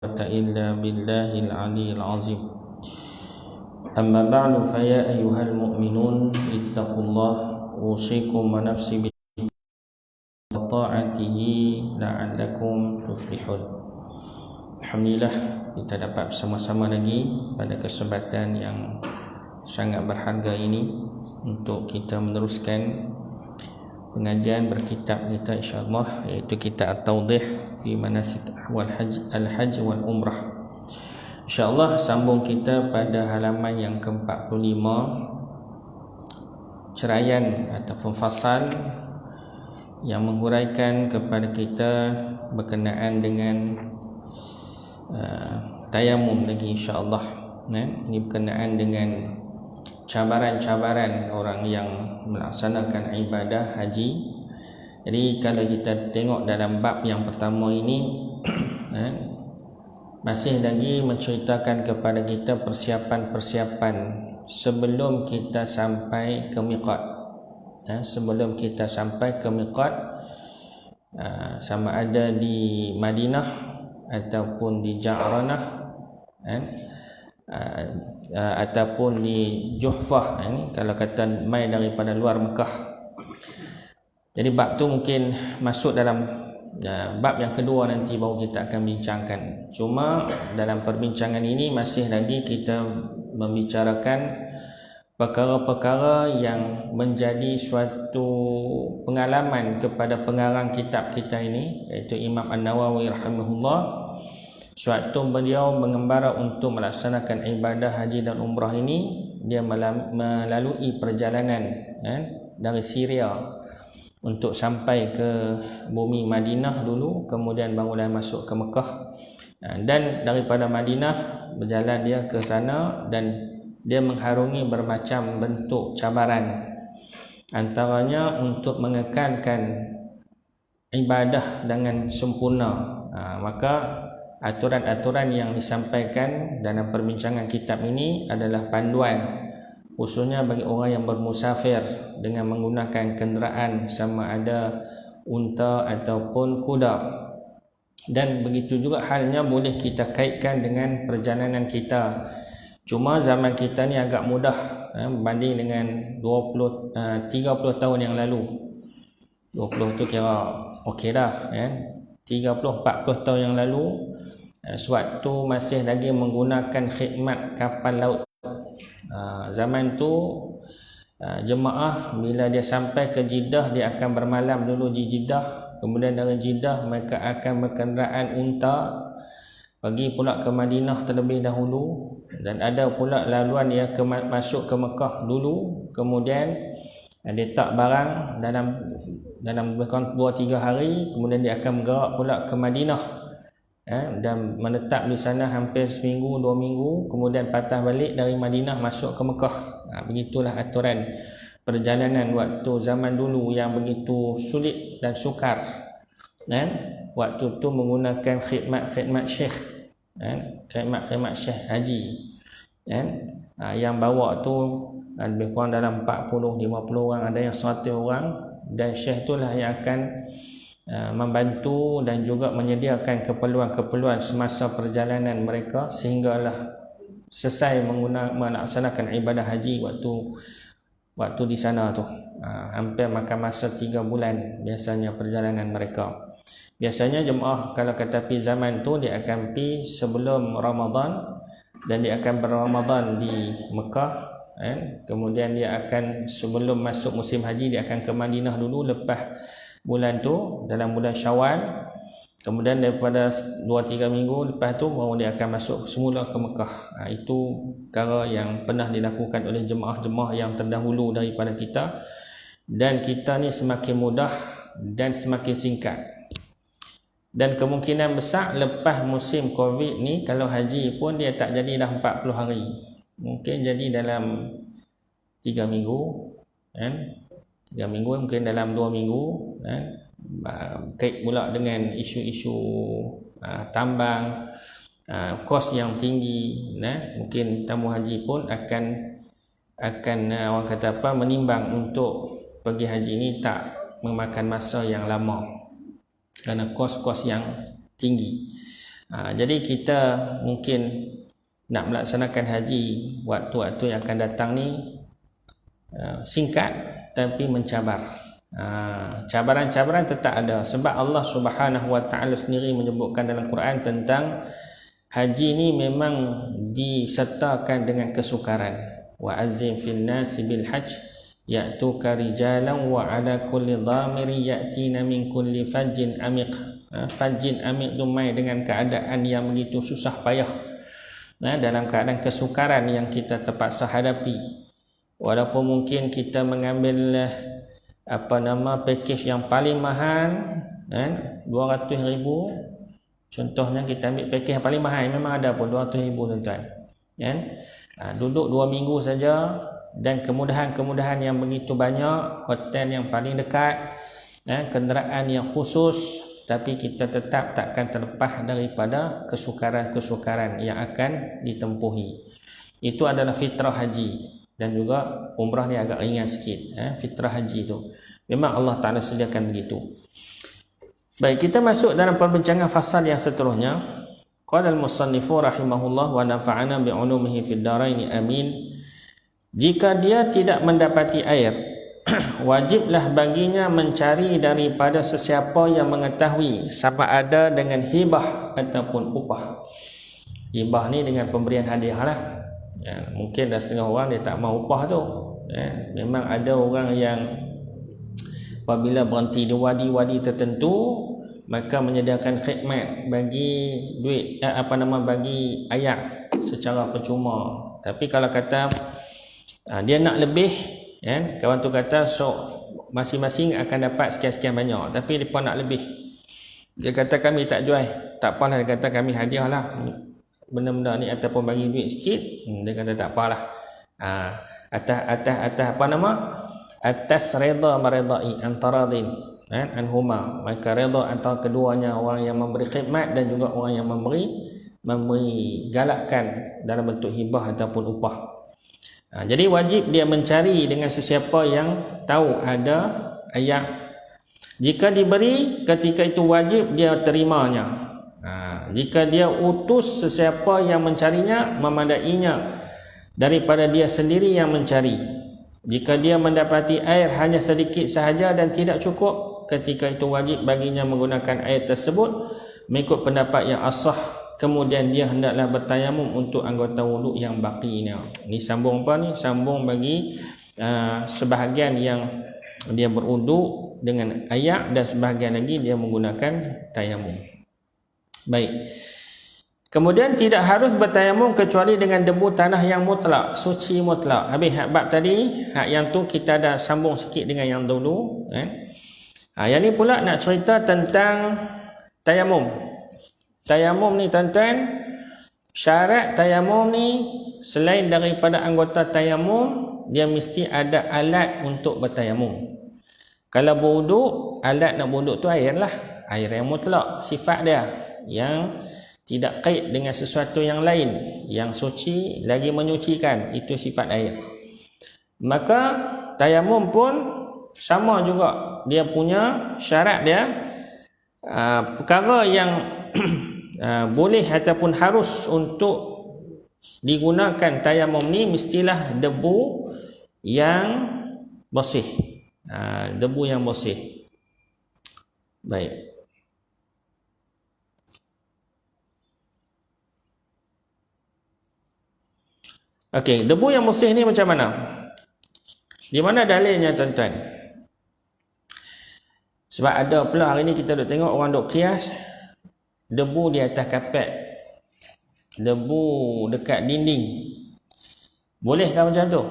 إلا بالله العلي العظيم. أما بعد فيا أيها المؤمنون اتقوا الله أوصيكم ونفسي بطاعته لعلكم تفلحون. Alhamdulillah, kita dapat bersama-sama lagi pada kesempatan yang sangat berharga ini untuk kita meneruskan pengajian berkitab kita insya-Allah, iaitu kitab At-Tawdih fi Manasik Al-Hajj wal Umrah. Insya-Allah sambung kita pada halaman yang ke-45, ceraian ataupun fasal yang menghuraikan kepada kita berkenaan dengan tayamum lagi insya-Allah. Ini berkenaan dengan cabaran-cabaran orang yang melaksanakan ibadah haji. Jadi kalau kita tengok dalam bab yang pertama ini masih lagi menceritakan kepada kita persiapan-persiapan sebelum kita sampai ke miqat. Sebelum kita sampai ke miqat, sama ada di Madinah ataupun di Ja'ranah, ataupun di Juhfah, ini kalau kata mai daripada luar Mekah. Jadi bab tu mungkin masuk dalam bab yang kedua, nanti baru kita akan bincangkan. Cuma dalam perbincangan ini masih lagi kita membicarakan perkara-perkara yang menjadi suatu pengalaman kepada pengarang kitab kita ini, iaitu Imam An-Nawawi rahimahullah. Suatu beliau mengembara untuk melaksanakan ibadah haji dan umrah ini, dia melalui perjalanan dari Syria untuk sampai ke bumi Madinah dulu, kemudian barulah masuk ke Mekah. Dan daripada Madinah berjalan dia ke sana, dan dia mengharungi bermacam bentuk cabaran, antaranya untuk mengekalkan ibadah dengan sempurna. Maka aturan-aturan yang disampaikan dalam perbincangan kitab ini adalah panduan khususnya bagi orang yang bermusafir dengan menggunakan kenderaan, sama ada unta ataupun kuda. Dan begitu juga halnya boleh kita kaitkan dengan perjalanan kita. Cuma zaman kita ni agak mudah berbanding dengan 30 tahun yang lalu. 20 tu kira okey dah, 30-40 tahun yang lalu, sewaktu masih lagi menggunakan khidmat kapal laut. Zaman tu jemaah bila dia sampai ke Jeddah, dia akan bermalam dulu di Jeddah. Kemudian dari Jeddah mereka akan berkenderaan unta pergi pula ke Madinah terlebih dahulu, dan ada pula laluan yang masuk ke Mekah dulu. Kemudian dia letak barang dalam lebih 2-3 hari, kemudian dia akan bergerak pula ke Madinah dan menetap di sana hampir seminggu 2 minggu, kemudian patah balik dari Madinah masuk ke Mekah. Begitulah aturan perjalanan waktu zaman dulu yang begitu sulit dan sukar. Waktu tu menggunakan khidmat syekh, khidmat syekh haji, yang bawa tu lebih kurang dalam 40-50 orang, ada yang 100 orang, dan syekh itulah yang akan membantu dan juga menyediakan keperluan-keperluan semasa perjalanan mereka sehinggalah selesai melaksanakan ibadah haji waktu di sana tu. Hampir makan masa 3 bulan biasanya perjalanan mereka. Biasanya jemaah kalau kata pi zaman tu, dia akan pi sebelum Ramadan, dan dia akan berramadan di Mekah. Kemudian dia akan sebelum masuk musim haji, dia akan ke Madinah dulu lepas bulan tu, dalam bulan Syawal. Kemudian daripada 2-3 minggu lepas tu baru dia akan masuk semula ke Mekah. Itu perkara yang pernah dilakukan oleh jemaah-jemaah yang terdahulu daripada kita, dan kita ni semakin mudah dan semakin singkat. Dan kemungkinan besar lepas musim Covid ni, kalau haji pun dia tak jadi dah 40 hari, mungkin jadi dalam 3 minggu, 3 minggu, mungkin dalam 2 minggu. Kait pula dengan isu-isu tambang, kos yang tinggi, mungkin tamu haji pun akan orang kata apa, menimbang untuk pergi haji ni tak memakan masa yang lama kerana kos-kos yang tinggi. Jadi kita mungkin nak melaksanakan haji waktu-waktu yang akan datang ni singkat tapi mencabar. Cabaran-cabaran tetap ada sebab Allah Subhanahu Wa Taala sendiri menyebutkan dalam Quran tentang haji ni memang disertakan dengan kesukaran. Wa azzim fil nasi bil hajj ya'tuka rijalan wa ala kulli dhamiri ya'tina min kulli fajjin amiq. Fajjin amiq tu mai dengan keadaan yang begitu susah payah. Dalam keadaan kesukaran yang kita terpaksa hadapi. Walaupun mungkin kita mengambil package yang paling mahal 200,000. Contohnya kita ambil package yang paling mahal, memang ada pun 200,000 tuan-tuan. Duduk 2 minggu saja dan kemudahan-kemudahan yang begitu banyak, hotel yang paling dekat, kenderaan yang khusus, tapi kita tetap takkan terlepas daripada kesukaran-kesukaran yang akan ditempuhi. Itu adalah fitrah haji. Dan juga umrah ni agak ringan sikit. Fitrah haji tu memang Allah Ta'ala sediakan begitu. Baik, kita masuk dalam perbincangan fasal yang seterusnya. Qala al-musannifu rahimahullah wa nafa'ana bi'ulumihi fid daraini amin. Jika dia tidak mendapati air, wajiblah baginya mencari daripada sesiapa yang mengetahui, sama ada dengan hibah ataupun upah. Hibah ni dengan pemberian hadiah lah. Mungkin dah setengah orang dia tak mau upah tu. Memang ada orang yang apabila berhenti di wadi-wadi tertentu, maka menyediakan khidmat bagi duit bagi ayak secara percuma. Tapi kalau kata dia nak lebih, kawan tu kata masing-masing akan dapat sekian-sekian banyak, tapi depa nak lebih. Dia kata kami tak jual, tak apalah, dia kata kami hadiah lah benda-benda ni ataupun bagi duit sikit. Dia kata tak apalah. Atas redha maridai antaradin anhuma, maka redha antara keduanya, orang yang memberi khidmat dan juga orang yang memberi galakkan dalam bentuk hibah ataupun upah. Jadi wajib dia mencari dengan sesiapa yang tahu ada ayak. Jika diberi ketika itu wajib dia terimanya. Jika dia utus sesiapa yang mencarinya, memadainya daripada dia sendiri yang mencari. Jika dia mendapati air hanya sedikit sahaja dan tidak cukup, ketika itu wajib baginya menggunakan air tersebut mengikut pendapat yang asah. Kemudian dia hendaklah bertayamum untuk anggota wuduk yang baqinya. Ini sambung apa ni? Sambung bagi sebahagian yang dia berwuduk dengan air dan sebahagian lagi dia menggunakan tayamum. Baik. Kemudian tidak harus bertayamum kecuali dengan debu tanah yang mutlak, suci mutlak. Habis hak bab tadi, hak yang tu kita dah sambung sikit dengan yang dulu. Yang ni pula nak cerita tentang tayamum. Tayamum ni tuan-tuan, syarat tayamum ni selain daripada anggota tayamum, dia mesti ada alat untuk bertayamum. Kalau berwuduk, alat nak berwuduk tu air lah. Air yang mutlak, sifat dia, yang tidak kait dengan sesuatu yang lain, yang suci lagi menyucikan, itu sifat air. Maka tayamum pun sama juga, dia punya syarat dia. Perkara yang boleh ataupun harus untuk digunakan tayamum ni mestilah debu yang bersih. Debu yang bersih. Baik. Okey, debu yang bersih ni macam mana? Di mana dalilnya tuan-tuan? Sebab ada pula hari ni kita duk tengok orang duk kias debu di atas kapet, debu dekat dinding. Bolehkah macam tu?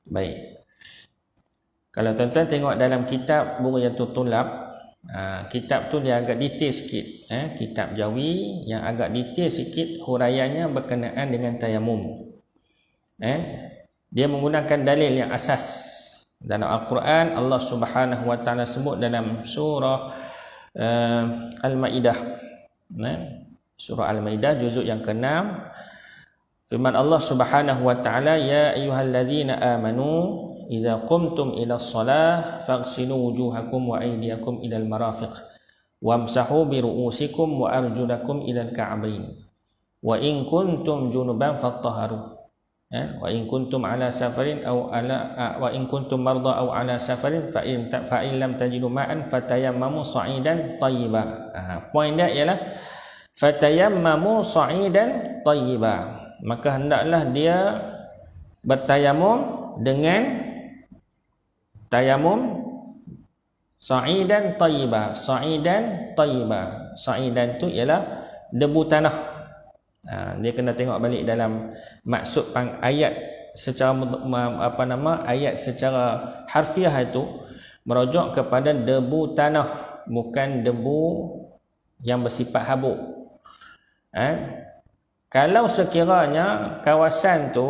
Baik. Kalau tuan-tuan tengok dalam kitab Bughyatul Tulab, kitab tu dia agak detail sikit. Kitab Jawi yang agak detail sikit huraiannya berkenaan dengan tayamum. Dia menggunakan dalil yang asas. Dalam Al-Quran Allah Subhanahu Wa Taala sebut dalam surah Al-Maidah, surah Al-Maidah juzuk yang ke-6, firman Allah Subhanahu Wa Taala, ya ayyuhallazina amanu idza qumtum ila shalah faghsilu wujuhakum wa aydiyakum ila al-marafiq wamsahu bi ru'usikum wa arjulakum ila al-ka'bayn wa in kuntum junuban fattaharu. Wa in kuntum ala safarin aw wa in kuntum marda aw ala safarin fa in lam tajidu ma'an fatayammamu sa'idan tayyiba. Poin dia ialah fatayammamu sa'idan tayyiba. Maka hendaklah dia bertayamum dengan tayamum sa'idan tayyiba. Sa'idan tayyiba. Sa'idan tu ialah debu tanah. Dia kena tengok balik dalam maksud ayat secara ayat secara harfiah itu merujuk kepada debu tanah, bukan debu yang bersifat habuk. Kalau sekiranya kawasan tu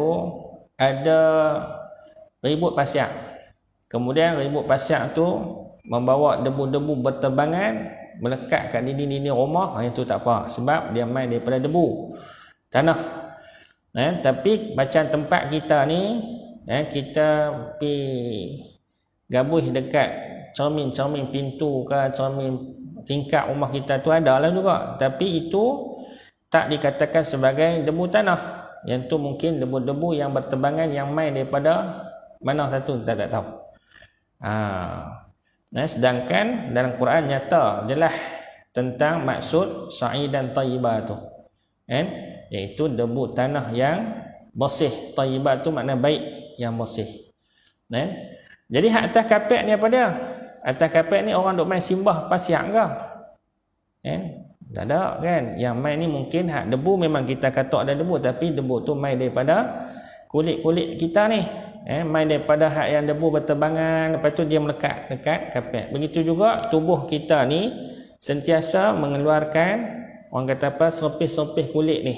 ada ribut pasir, kemudian ribut pasir tu membawa debu-debu berterbangan melekat kat dinding-dinding rumah, itu tak apa, sebab dia main daripada debu tanah. Tapi macam tempat kita ni, kita pi gabuh dekat cermin-cermin pintu ke cermin tingkap rumah kita tu ada lah juga, tapi itu tak dikatakan sebagai debu tanah. Yang tu mungkin debu-debu yang berterbangan yang main daripada mana satu kita tak tahu. Sedangkan dalam Quran nyata jelas tentang maksud sa'idan tayyibah tu, iaitu debu tanah yang bersih. Tayyibah tu makna baik, yang bersih. Jadi hak atas kapek ni apa dia? Atas kapek ni orang duk main simbah pasir ke? Tak ada kan. Yang main ni mungkin hak debu memang kita kata ada debu, tapi debu tu main daripada kulit-kulit kita ni. Main daripada hak yang debu berterbangan, lepas tu dia melekat dekat kapek. Begitu juga tubuh kita ni sentiasa mengeluarkan, orang kata apa, serpih-serpih kulit ni.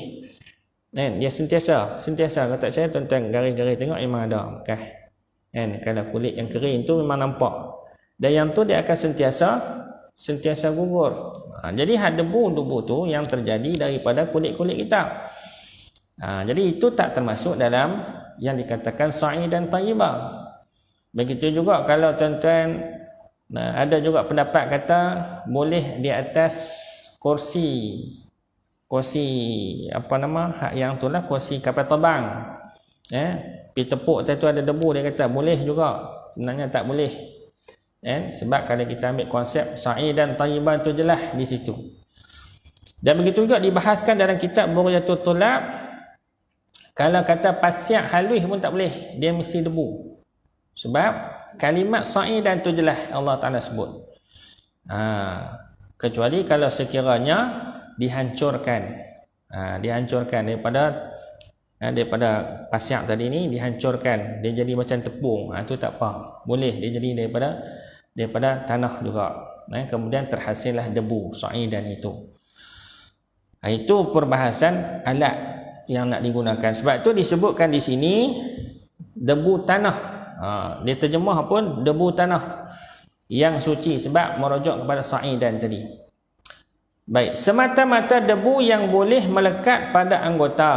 Dia sentiasa kalau tak percaya tuan-tuan garis-garis tengok memang ada bekas. Kalau kulit yang kering tu memang nampak. Dan yang tu dia akan sentiasa gugur. Jadi hak debu-debu tu yang terjadi daripada kulit-kulit kita. Jadi itu tak termasuk dalam yang dikatakan sa'idan tayyibah. Begitu juga kalau tuan-tuan ada juga pendapat kata boleh di atas kursi hak yang itulah kursi kapal terbang. Pi tepuk tu ada debu, dia kata boleh juga. Sebenarnya tak boleh. Sebab kalau kita ambil konsep sa'idan tayyibah tu jelas di situ. Dan begitu juga dibahaskan dalam kitab Bughyatul Tulab. Kalau kata pasir halus pun tak boleh, dia mesti debu. Sebab kalimat sa'idan tu jelas Allah Ta'ala sebut. Kecuali kalau sekiranya dihancurkan. Dihancurkan daripada pasir tadi ni, dihancurkan, dia jadi macam tepung. Itu tak apa. Boleh dia jadi daripada tanah juga. Kemudian terhasillah debu sa'idan itu. Itu perbahasan alat yang nak digunakan. Sebab tu disebutkan di sini debu tanah. Dia terjemah pun debu tanah yang suci, sebab merujuk kepada sa'idan tadi. Baik, semata-mata debu yang boleh melekat pada anggota.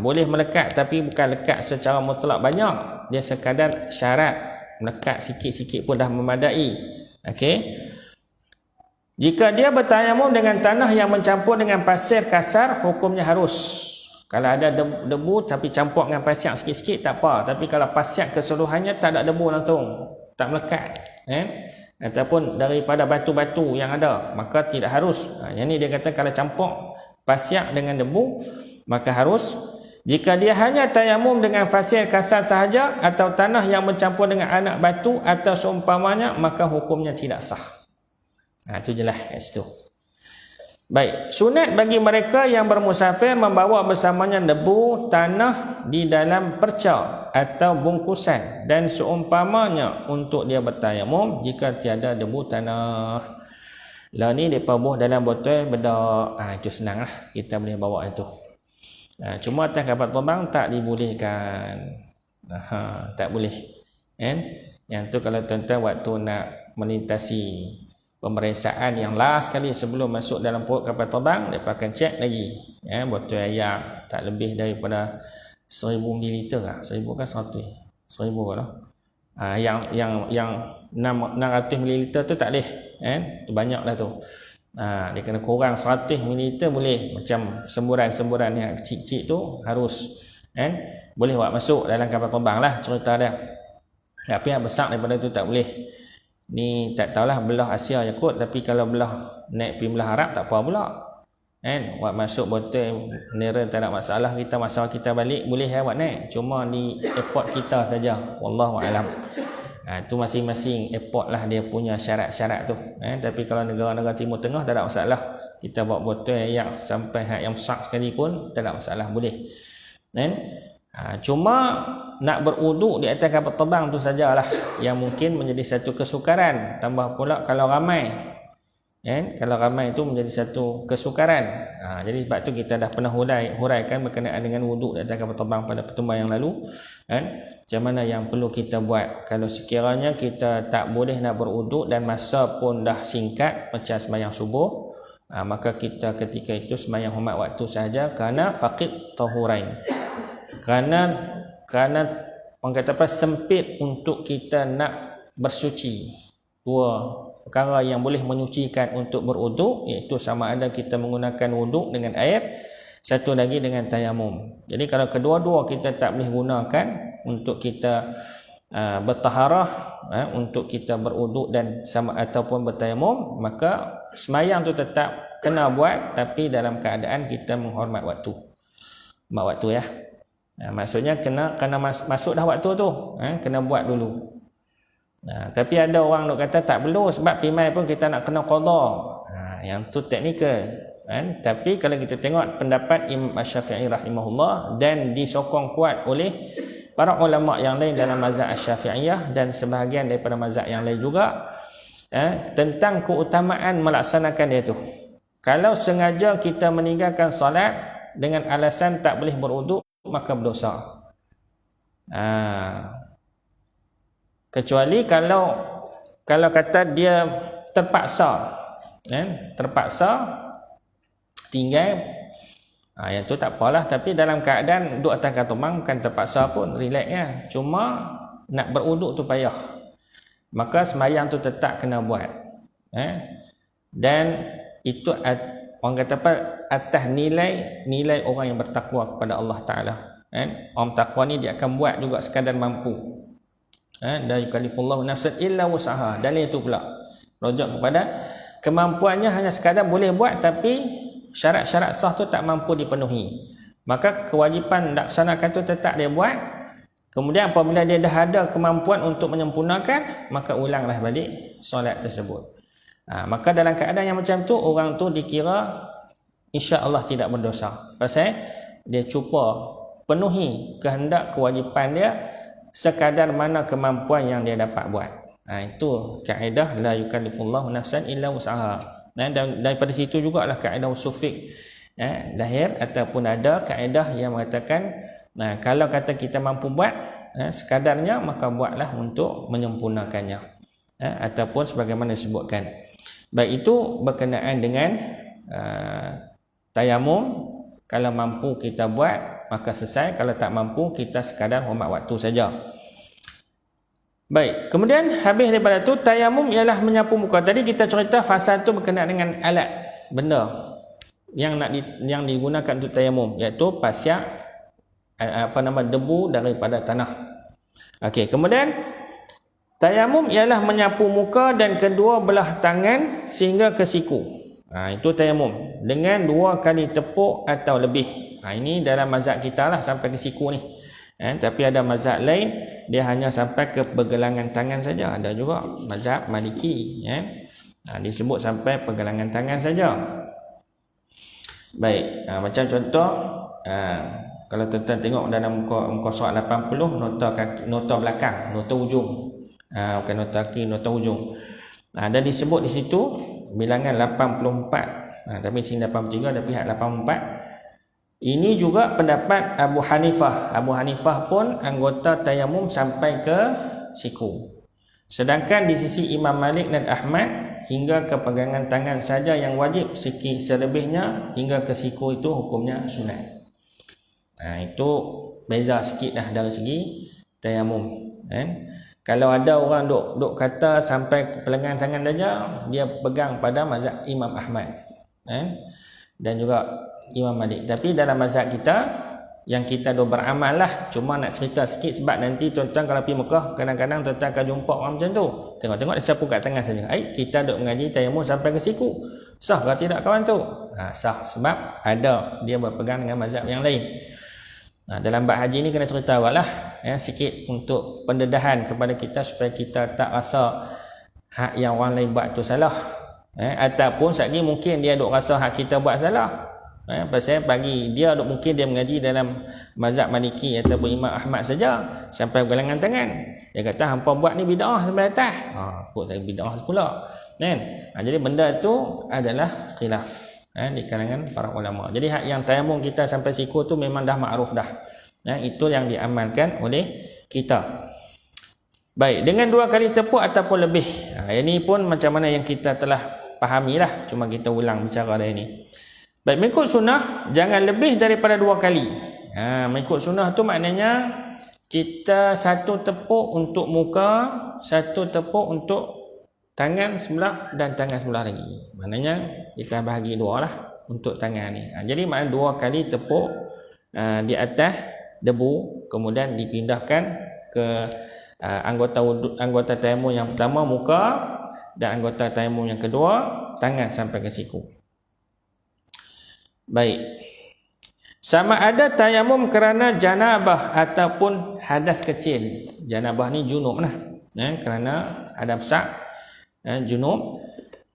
Boleh melekat, tapi bukan lekat secara mutlak banyak. Dia sekadar syarat melekat sikit-sikit pun dah memadai. Jika dia bertayamum dengan tanah yang mencampur dengan pasir kasar, hukumnya harus. Kalau ada debu tapi campur dengan pasir sikit-sikit tak apa, tapi kalau pasir keseluruhannya tak ada debu langsung, tak melekat, ataupun daripada batu-batu yang ada, maka tidak harus. Yang ni dia kata kalau campur pasir dengan debu maka harus. Jika dia hanya tayamum dengan pasir kasar sahaja atau tanah yang mencampur dengan anak batu atau seumpamanya, maka hukumnya tidak sah. Itu jelas kat situ. Baik, sunat bagi mereka yang bermusafir membawa bersamanya debu tanah di dalam perca atau bungkusan dan seumpamanya untuk dia bertayamum jika tiada debu tanah. Lah ni depa buh dalam botol bedak. Itu senanglah, kita boleh bawa itu. Cuma atas kapal terbang tak dibolehkan. Tak boleh. Yang tu kalau tuan-tuan waktu nak melintasi pemeriksaan yang last sekali sebelum masuk dalam perut kapal terbang, mereka akan cek lagi botol air tak lebih daripada 1000 ml lah. 1000 kan 100? 1000 lah. Yang 600 ml tu tak boleh. Itu banyak dah tu. Dia kena kurang 100 ml boleh, macam semburan-semburan yang kecil-kecil tu harus boleh buat masuk dalam kapal terbang lah cerita dia. Tapi yang besar daripada tu tak boleh. Ni tak tahulah belah Asia je kot, tapi kalau belah naik pergi belah Arab tak apa pula. Buat masuk botol mineral tak ada masalah, masalah kita balik boleh buat naik. Cuma di airport kita saja. Wallahu a'lam. Itu masing-masing airport lah dia punya syarat-syarat tu. Tapi kalau negara-negara Timur Tengah tak ada masalah. Kita bawa botol yang sampai yang besar sekali pun tak ada masalah, boleh. Cuma nak berwuduk di atas kapal terbang tu sajalah yang mungkin menjadi satu kesukaran. Tambah pula kalau ramai. Kalau ramai itu menjadi satu kesukaran. Jadi sebab tu kita dah pernah huraikan berkenaan dengan wuduk di atas kapal terbang pada pertemuan yang lalu. Macam mana yang perlu kita buat kalau sekiranya kita tak boleh nak berwuduk dan masa pun dah singkat macam sembahyang subuh, maka kita ketika itu sembahyang hormat waktu sahaja kerana faqid tahurain. Kerana orang kata apa, sempit untuk kita nak bersuci. Dua perkara yang boleh menyucikan untuk berwuduk, iaitu sama ada kita menggunakan wuduk dengan air, satu lagi dengan tayamum. Jadi kalau kedua-dua kita tak boleh gunakan untuk kita bertaharah, untuk kita berwuduk dan sama ataupun bertayamum, maka sembahyang tu tetap kena buat, tapi dalam keadaan kita menghormat waktu. Ya. Maksudnya kena masuk dah waktu tu, kena buat dulu. Tapi ada orang nak kata tak perlu sebab pimai pun kita nak kena qada. Yang tu teknikal. Tapi kalau kita tengok pendapat Imam Asy-Syafi'i rahimahullah dan disokong kuat oleh para ulama yang lain dalam mazhab Asy-Syafi'iyah dan sebahagian daripada mazhab yang lain juga, tentang keutamaan melaksanakan dia tu. Kalau sengaja kita meninggalkan solat dengan alasan tak boleh berwuduk, maka berdosa. Kecuali kalau kata dia terpaksa, tinggal, yang tu tak apalah. Tapi dalam keadaan duduk atas kapal terbang bukan terpaksa pun, relax cuma nak berwuduk tu payah, maka sembahyang tu tetap kena buat. Dan itu orang kata apa, atas nilai orang yang bertakwa kepada Allah Ta'ala. Orang takwa ni dia akan buat juga sekadar mampu. La yukallifullahu nafsan illa wus'aha. Dalil itu pula rujuk kepada kemampuannya hanya sekadar boleh buat, tapi syarat-syarat sah tu tak mampu dipenuhi, maka kewajipan laksanakan tu tetap dia buat. Kemudian apabila dia dah ada kemampuan untuk menyempurnakan, maka ulanglah balik solat tersebut. Maka dalam keadaan yang macam tu, orang tu dikira insya-Allah tidak berdosa, pasal dia cuba penuhi kehendak kewajipan dia sekadar mana kemampuan yang dia dapat buat. Itu kaedah la yukallifullahu nafsan illa wus'aha. Dan daripada situ jugalah kaedah usul fiqh lahir, ataupun ada kaedah yang mengatakan kalau kata kita mampu buat sekadarnya, maka buatlah untuk menyempurnakannya, ataupun sebagaimana disebutkan. Baik itu berkenaan dengan tayamum. Kalau mampu kita buat, maka selesai. Kalau tak mampu, kita sekadar hormat waktu saja. Baik, kemudian habis daripada tu, tayamum ialah menyapu muka. Tadi kita cerita fasa tu berkenaan dengan alat, benda yang digunakan untuk tayamum, iaitu pasyak, debu daripada tanah. Okey, kemudian tayamum ialah menyapu muka dan kedua belah tangan sehingga ke siku. Itu tayamum dengan 2 kali tepuk atau lebih. Ini dalam mazhab kita lah sampai ke siku ni. Tapi ada mazhab lain dia hanya sampai ke pergelangan tangan saja. Ada juga mazhab Maliki, disebut sampai pergelangan tangan saja. Baik, macam contoh, kalau tuan-tuan tengok dalam muka surat 80, nota belakang, nota ujung, bukan nota kaki, nota ujung. Dan disebut di situ bilangan 84. Tapi sini 83, ada pihak 84. Ini juga pendapat Abu Hanifah. Abu Hanifah pun anggota tayamum sampai ke siku. Sedangkan di sisi Imam Malik dan Ahmad, hingga ke pegangan tangan saja yang wajib, selebihnya hingga ke siku itu hukumnya sunat. Itu beza sikit dah dari segi tayamum. Kalau ada orang duk kata sampai pelengan tangan saja, dia pegang pada mazhab Imam Ahmad, dan juga Imam Malik. Tapi dalam mazhab kita, yang kita dah beramal lah, cuma nak cerita sikit sebab nanti tuan-tuan kalau pergi Mekah, kadang-kadang tuan-tuan akan jumpa orang macam tu. Tengok-tengok dia sapu kat tangan saja. Kita duk mengaji tayamum sampai ke siku. Sah ke tidak kawan tu? Sah, sebab ada dia berpegang dengan mazhab yang lain. Dalam bab haji ni kena cerita lah, sikit untuk pendedahan kepada kita supaya kita tak rasa hak yang orang lain buat tu salah. Ataupun sekali mungkin dia duk rasa hak kita buat salah. Pasal bagi dia mungkin dia mengaji dalam mazhab Maliki ataupun Imam Ahmad saja sampai bergalangan tangan. Dia kata hampa buat ni bid'ah sampai atas. Kok saya bid'ah pula. Jadi benda tu adalah khilaf di kalangan para ulama. Jadi hak yang tayamum kita sampai siku tu memang dah makruf dah. Itu yang diamalkan oleh kita. Baik, dengan 2 kali tepuk ataupun lebih. Ini pun macam mana yang kita telah pahamilah, cuma kita ulang bicara dah ini. Baik, mengikut sunnah jangan lebih daripada 2 kali. Mengikut sunnah tu maknanya kita 1 tepuk untuk muka, 1 tepuk untuk tangan sebelah dan tangan sebelah lagi. Maknanya kita bahagi 2 lah untuk tangan ni. Jadi maknanya 2 kali tepuk di atas debu, kemudian dipindahkan ke anggota tayamum yang pertama muka, dan anggota tayamum yang kedua tangan sampai ke siku. Baik. Sama ada tayamum kerana janabah ataupun hadas kecil. Janabah ni junub lah. Kerana hadas besar, junub,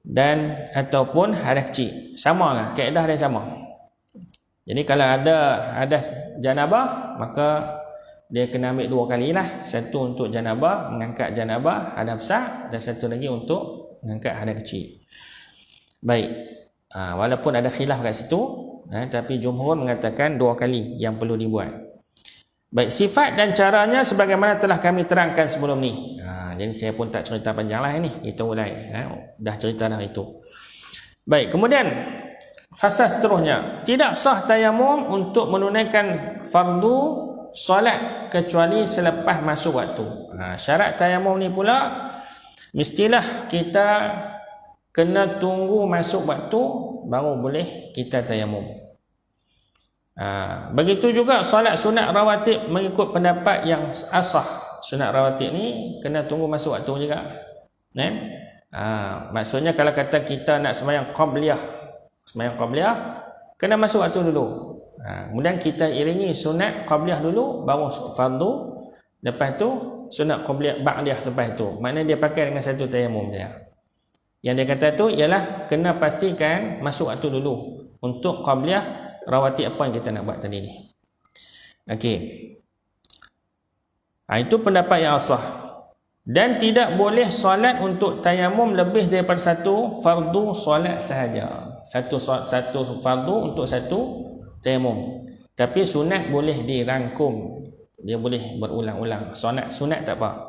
dan ataupun hadas kecil. Sama lah, kaedah dia sama. Jadi kalau ada hadas janabah, maka dia kena ambil 2 kali lah. 1 untuk janabah, mengangkat janabah, hadas besar, dan 1 lagi untuk mengangkat hadas kecil. Baik. Walaupun ada khilaf kat situ, tapi jumhur mengatakan 2 kali yang perlu dibuat. Baik, sifat dan caranya sebagaimana telah kami terangkan sebelum ni. Jadi saya pun tak cerita panjang lah ini. Kita mulai. Dah cerita dah itu. Baik, kemudian fasa seterusnya. Tidak sah tayamum untuk menunaikan fardu solat kecuali selepas masuk waktu. Syarat tayamum ni pula, mestilah kita kena tunggu masuk waktu baru boleh kita tayamum. Begitu juga solat sunat rawatib mengikut pendapat yang asah. Sunat rawatib ni kena tunggu masuk waktu juga. Maksudnya kalau kata kita nak sembahyang qabliyah kena masuk waktu dulu. Kemudian kita iringi sunat qabliyah dulu baru fardu, lepas tu sunat qabliyah ba'diyah selepas tu. Maknanya dia pakai dengan 1 tayamum saja. Yang dia kata tu ialah kena pastikan masuk waktu dulu untuk qabliyah rawatib apa yang kita nak buat tadi ni. Okey. Itu pendapat yang asah. Dan tidak boleh solat untuk tayamum lebih daripada 1 fardu solat sahaja. Satu fardu untuk 1 tayamum. Tapi sunat boleh dirangkum. Dia boleh berulang-ulang. Sunat tak apa.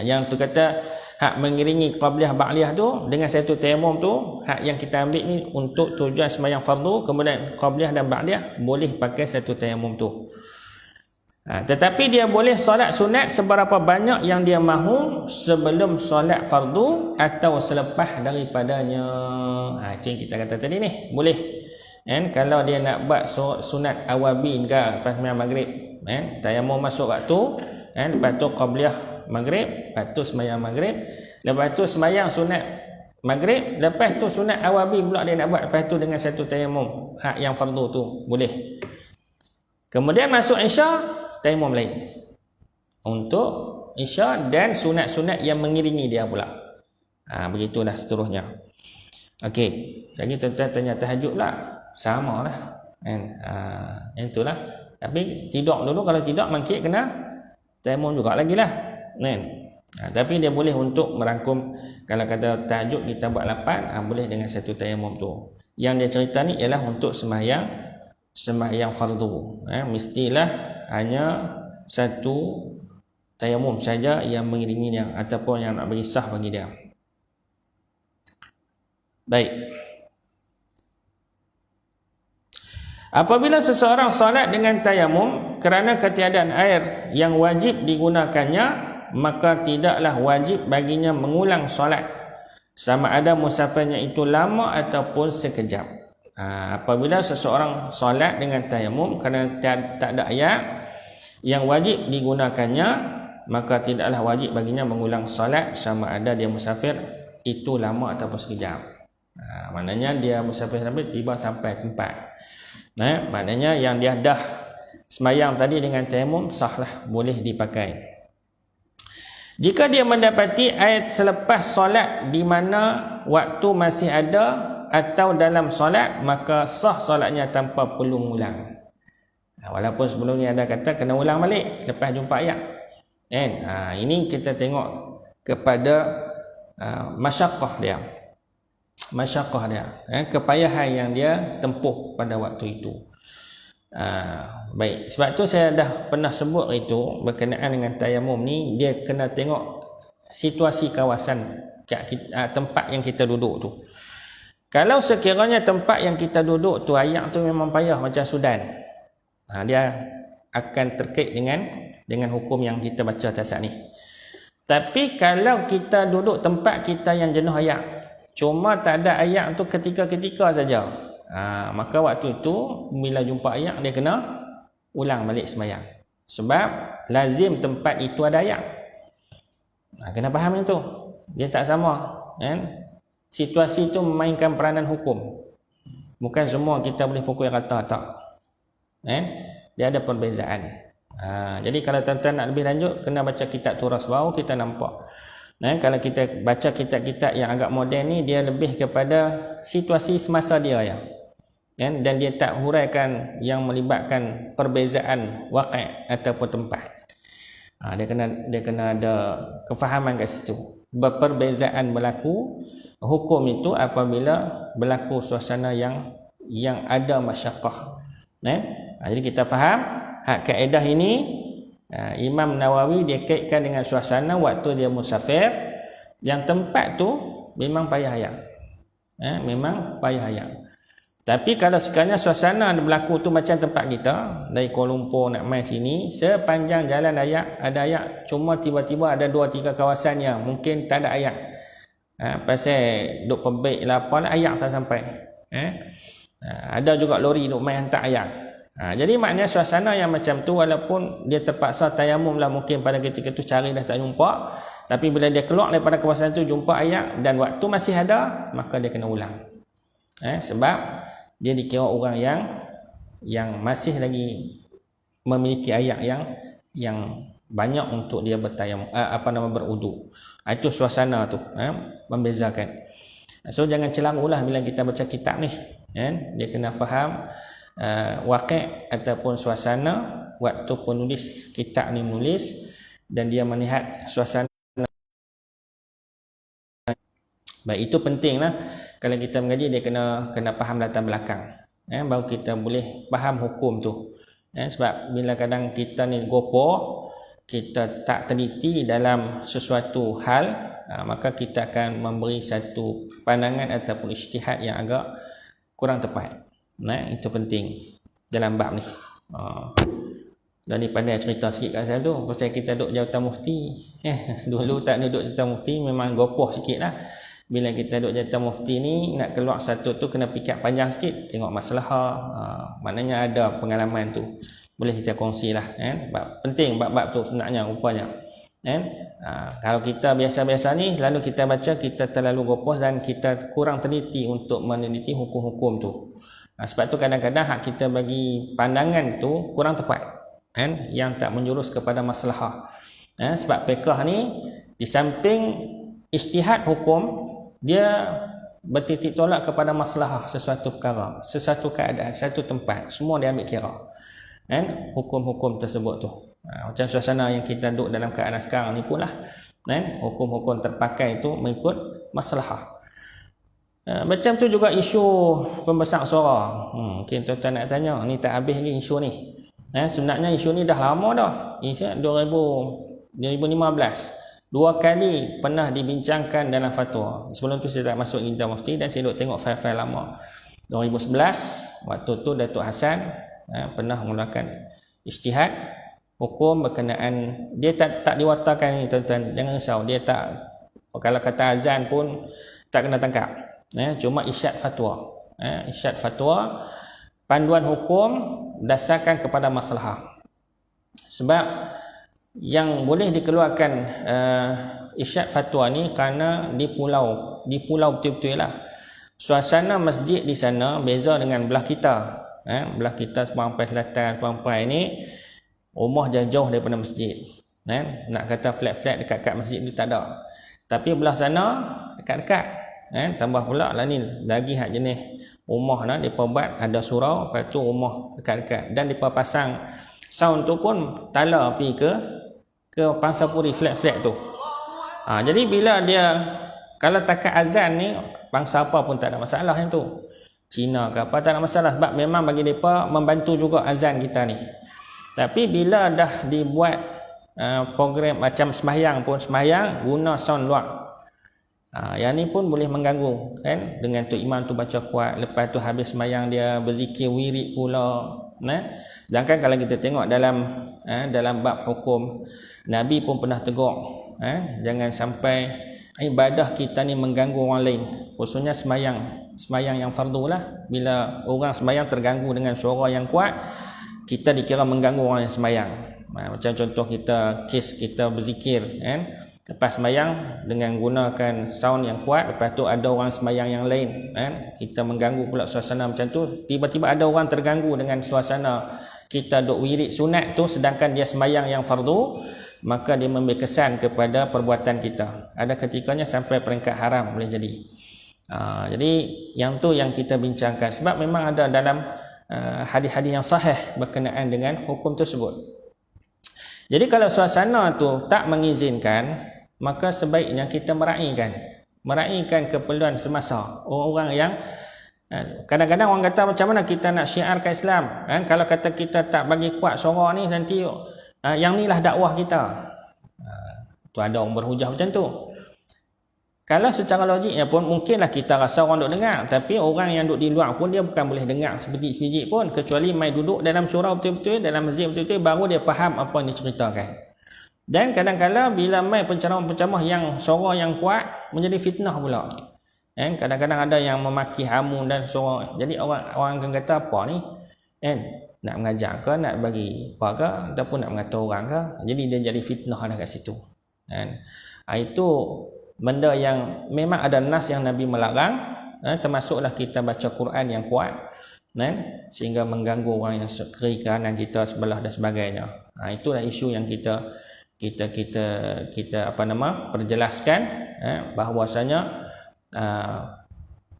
Yang tu kata hak mengiringi qabliyah ba'diyah tu dengan 1 tayamum tu, hak yang kita ambil ni untuk tujuan sembahyang fardu, kemudian qabliyah dan ba'diyah boleh pakai 1 tayamum tu. Tetapi dia boleh solat sunat seberapa banyak yang dia mahu sebelum solat fardu atau selepas daripadanya. Itu yang kita kata tadi ni, boleh. Kalau dia nak buat sunat awabin ke lepas sembahyang maghrib, tayamum masuk waktu, lepas tu qabliyah maghrib, lepas tu sembahyang maghrib, lepas tu sembahyang sunat maghrib, lepas tu sunat awabi pula dia nak buat, lepas tu dengan 1 tayamum hak yang fardu tu boleh. Kemudian masuk isya, tayamum lain untuk isya dan sunat-sunat yang mengiringi dia pula. Begitulah seterusnya. Okey, jadi tuan-tuan tanya tahajud pula, sama lah itulah. Tapi tidur dulu, kalau tidak mangkit kena tayamum juga lagi lah. Tapi dia boleh untuk merangkum. Kalau kata tahajud kita buat 8, boleh dengan 1 tayamum tu. Yang dia cerita ni ialah untuk sembahyang fardu. Mestilah hanya 1 tayamum saja yang mengiringi dia ataupun yang nak bagi sah bagi dia. Baik. Apabila seseorang solat dengan tayamum kerana ketiadaan air yang wajib digunakannya, maka tidaklah wajib baginya mengulang solat sama ada musafirnya itu lama ataupun sekejap. Apabila seseorang solat dengan tayamum kerana tak ada ayat yang wajib digunakannya, maka tidaklah wajib baginya mengulang solat sama ada dia musafir itu lama ataupun sekejap. Maknanya dia musafir sampai tiba sampai tempat. Maknanya yang dia dah sembahyang tadi dengan tayamum sahlah, boleh dipakai. Jika dia mendapati air selepas solat di mana waktu masih ada atau dalam solat, maka sah solatnya tanpa perlu mengulang. Walaupun sebelum ni ada kata kena ulang balik lepas jumpa ayat. Ini kita tengok kepada masyaqqah dia. Masyaqqah dia, kepayahan yang dia tempuh pada waktu itu. Baik, sebab tu saya dah pernah sebut itu berkenaan dengan tayamum ni, dia kena tengok situasi kawasan tempat yang kita duduk tu. Kalau sekiranya tempat yang kita duduk tu ayak tu memang payah macam Sudan, dia akan terkait dengan hukum yang kita baca atas ni. Tapi kalau kita duduk tempat kita yang jenuh ayak, cuma tak ada ayak tu ketika-ketika saja, maka waktu itu bila jumpa ayak dia kena ulang balik sembahyang. Sebab lazim tempat itu ada ayak. Kena faham itu. Dia tak sama, kan? Situasi itu memainkan peranan hukum. Bukan semua kita boleh pukul rata, tak. Dia ada perbezaan. Jadi kalau tuan-tuan nak lebih lanjut, kena baca kitab Turas baru kita nampak. Kalau kita baca kitab-kitab yang agak moden ni, dia lebih kepada situasi semasa dia ya. Dan dia tak huraikan yang melibatkan perbezaan waqi' ataupun tempat. Dia kena ada kefahaman kat situ. Perbezaan berlaku hukum itu apabila berlaku suasana yang ada masyaqqah. Jadi kita faham kaedah ini. Imam Nawawi dia kaitkan dengan suasana waktu dia musafir, yang tempat tu memang payah ayak. Memang payah ayak. Tapi kalau sekiranya suasana berlaku tu macam tempat kita, dari Kuala Lumpur nak mai sini, sepanjang jalan ada ayak, cuma tiba-tiba ada 2-3 kawasan yang mungkin tak ada ayak. Pasal duk pembek lah apalah, ayak tak sampai. Ada juga lori duk mai hantar ayak. Jadi maknanya suasana yang macam tu, walaupun dia terpaksa tayamum lah mungkin pada ketika tu cari dah tak jumpa, tapi bila dia keluar daripada kawasan tu jumpa ayak dan waktu masih ada, maka dia kena ulang. Sebab dia dikira orang yang masih lagi memiliki ayak yang banyak untuk dia bertayamum, berwuduk. Itu suasana tu membezakan. So jangan celangulah bila kita baca kitab ni. Dia kena faham waqi' ataupun suasana waktu penulis kitab ni menulis, dan dia melihat suasana. Baik, itu penting lah. Kalau kita mengaji, dia kena faham latar belakang, baru kita boleh faham hukum tu. Sebab bila kadang kita ni gopoh, kita tak teliti dalam sesuatu hal, maka kita akan memberi satu pandangan ataupun ijtihad yang agak kurang tepat. Itu penting dalam bab ni. Dan ni pandai cerita sikit kat saya tu, pasal kita duduk jawatan mufti. Dulu tak duduk jawatan mufti, memang gopoh sikit lah. Bila kita duduk jawatan mufti ni, nak keluar satu tu kena fikir panjang sikit, tengok masalah. Maknanya ada pengalaman tu, boleh kita kongsi lah. Penting bab-bab tu sebenarnya rupanya. Kalau kita biasa-biasa ni, lalu kita baca, kita terlalu gopoh dan kita kurang teliti untuk meneliti hukum-hukum tu. Sebab tu kadang-kadang hak kita bagi pandangan tu kurang tepat, yang tak menjurus kepada masalah. Sebab fiqh ni di samping ijtihad hukum, dia bertitik tolak kepada masalah sesuatu perkara, sesuatu keadaan, satu tempat, semua dia ambil kira. Hukum-hukum tersebut tu. Macam suasana yang kita duduk dalam keadaan sekarang ni pun lah. Hukum-hukum terpakai itu mengikut masalah. Macam tu juga isu pembesar suara. Mungkin tuan-tuan nak tanya, ni tak habis lagi isu ni. Sebenarnya isu ni dah lama dah. Ini 2015. 2 kali pernah dibincangkan dalam fatwa. Sebelum tu saya tak masuk kitab mufti dan saya duk tengok file-file lama. 2011, waktu tu Datuk Hassan pernah mengeluarkan ijtihad Hukum berkenaan dia tak diwartakan ni tuan-tuan, jangan risau. Dia tak, kalau kata azan pun tak kena tangkap. Cuma isyad fatwa. Isyad fatwa, panduan hukum dasarkan kepada maslahah. Sebab yang boleh dikeluarkan isyad fatwa ni kerana di pulau betul-betul lah. Suasana masjid di sana beza dengan belah kita. Belah kita Sepang-Pai Selatan, Sepang-Pai ni rumah jauh daripada masjid. Nak kata flat-flat dekat-dekat masjid ni tak ada. Tapi belah sana dekat-dekat. Tambah pula lah ni lagi hak jenis rumah nak depa buat ada surau, lepas tu rumah dekat-dekat dan depa pasang sound tu pun tala pi ke Pangsapuri flat-flat tu. Jadi bila dia kalau takat azan ni bangsa apa pun tak ada masalah yang tu. Cina ke apa tak ada masalah sebab memang bagi depa membantu juga azan kita ni. Tapi bila dah dibuat program macam sembahyang pun sembahyang guna sound luar. Yang ni pun boleh mengganggu kan, dengan tu imam tu baca kuat, lepas tu habis sembahyang dia berzikir wirid pula. Sedangkan kalau kita tengok dalam bab hukum, Nabi pun pernah tegur jangan sampai ibadah kita ni mengganggu orang lain, khususnya sembahyang yang fardu lah. Bila orang sembahyang terganggu dengan suara yang kuat, kita dikira mengganggu orang yang sembahyang. Macam contoh kes kita berzikir lepas sembahyang dengan gunakan sound yang kuat, lepas tu ada orang sembahyang yang lain kita mengganggu pula suasana macam tu. Tiba-tiba ada orang terganggu dengan suasana kita duk wirid sunat tu sedangkan dia sembahyang yang fardu, maka dia memberi kesan kepada perbuatan kita. Ada ketikanya sampai peringkat haram boleh jadi. Jadi yang tu yang kita bincangkan sebab memang ada dalam hadis-hadis yang sahih berkenaan dengan hukum tersebut. Jadi kalau suasana tu tak mengizinkan, maka sebaiknya kita meraihkan keperluan semasa. Orang-orang yang kadang-kadang orang kata macam mana kita nak syiarkan Islam kalau kata kita tak bagi kuat suara ni nanti yang ni lah dakwah kita. Tu ada orang berhujah macam tu. Kalau secara logiknya pun mungkinlah kita rasa orang duk dengar, tapi orang yang duk di luar pun dia bukan boleh dengar sebiji-sebiji pun, kecuali mai duduk dalam surau betul-betul, dalam masjid betul-betul, baru dia faham apa yang diceritakan. Dan kadang-kadang bila mai pencamah-pencamah yang suara yang kuat menjadi fitnah pula. Kadang-kadang ada yang memaki hamun dan suara. Jadi orang akan kata apa ni? Nak mengajar ke, nak bagi apa ke, ataupun nak mengata orang ke. Jadi dia jadi fitnah dah kat situ. Itu benda yang memang ada nas yang Nabi melarang, termasuklah kita baca Quran yang kuat, sehingga mengganggu orang yang kiri kanan kita sebelah dan sebagainya. Itulah isu yang kita perjelaskan, bahawasanya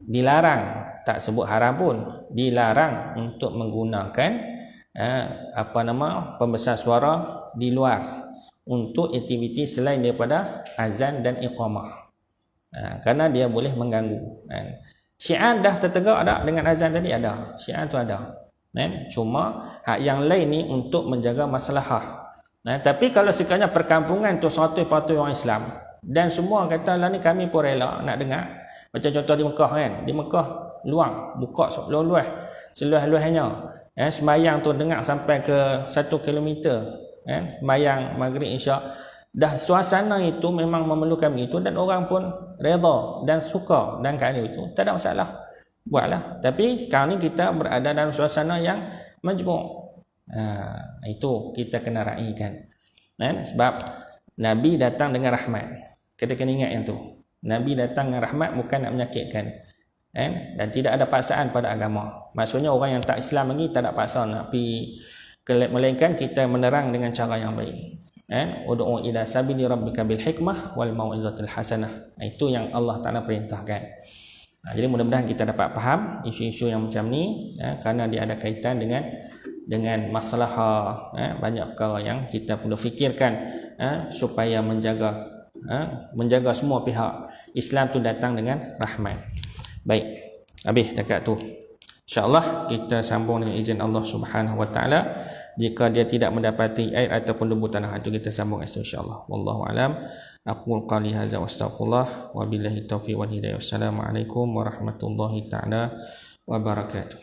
dilarang, tak sebut haram pun, dilarang untuk menggunakan pembesar suara di luar untuk aktiviti selain daripada azan dan iqamah. Kerana dia boleh mengganggu. Syiar dah tertegak ada dengan azan tadi ada. Syiar tu ada. Cuma hak yang lain ni untuk menjaga maslahah. Tapi kalau sekiranya perkampungan tu 100% orang Islam dan semua kata lah ni kami pun rela nak dengar. Macam contoh di Mekah kan. Di Mekah luang buka seluas-luasnya. Sembahyang tu dengar sampai ke 1 kilometer. Sembahyang maghrib isyak. Dah suasana itu memang memerlukan itu dan orang pun reda dan suka dan keadaan itu. Tak ada masalah. Buatlah. Tapi sekarang ni kita berada dalam suasana yang majmuk. Itu kita kena raikan. Sebab Nabi datang dengan rahmat. Kita kena ingat yang tu. Nabi datang dengan rahmat bukan nak menyakitkan. Dan tidak ada paksaan pada agama. Maksudnya orang yang tak Islam lagi tak ada paksa nak pergi, melainkan kita menerang dengan cara yang baik. Ud'u ila sabili rabbika bil hikmah wal mau'izatil hasanah. Itu yang Allah Taala perintahkan. Jadi mudah-mudahan kita dapat faham isu-isu yang macam ni, kerana dia ada kaitan dengan masalah banyak perkara yang kita perlu fikirkan supaya menjaga semua pihak. Islam tu datang dengan rahmat. Baik, habis dekat tu. InsyaAllah kita sambung dengan izin Allah Subhanahu Wa Taala. Jika dia tidak mendapati air ataupun debu tanah, itu kita sambung esok insya-Allah. Wallahu alam. Aqul qali hadza wa astaghfirullah wa billahi taufiq wal hidayah. Wassalamualaikum warahmatullahi taala wabarakatuh.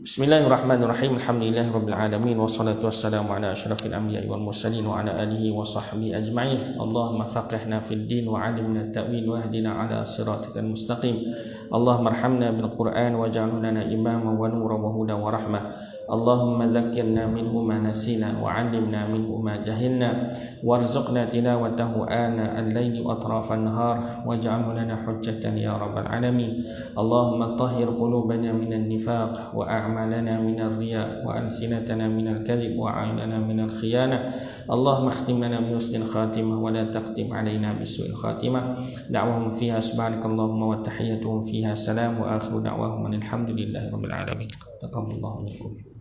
Bismillahirrahmanirrahim. Alhamdulillahirabbil alamin wassalatu wassalamu ala asyrafil anbiya'i wal mursalin wa ala alihi wa sahbihi ajma'in. Allahumma faqihna fid din wa 'allimna at-ta'wil wa hdina ala siratikal mustaqim. Allahumma arhamna bil Qur'an waj'alhu lana imaman wa nuran wa hudan wa rahmah. Allahumma dzakkirna minhu ma nasina wa 'allimna minhu ma jahilna warzuqna tilawatahu ana al-laili wa atrafan nahar waj'alhu lana hujjatan ya rabbal alamin. Allahumma tahhir qulubana minan nifaq wa a'malana minal riya wa alsinatana minal kadhib wa a'yunana minal khiyanah. Allahumma khtim lana bi husnil khatimah wa la taqtim alaina bisu'il khatimah. Da'wahum fiha subhanakallahumma wa tahiyyatuhum fiha salam wa akhiru da'wahum alhamdulillahi rabbil alamin. Taqabbalallahu minkum.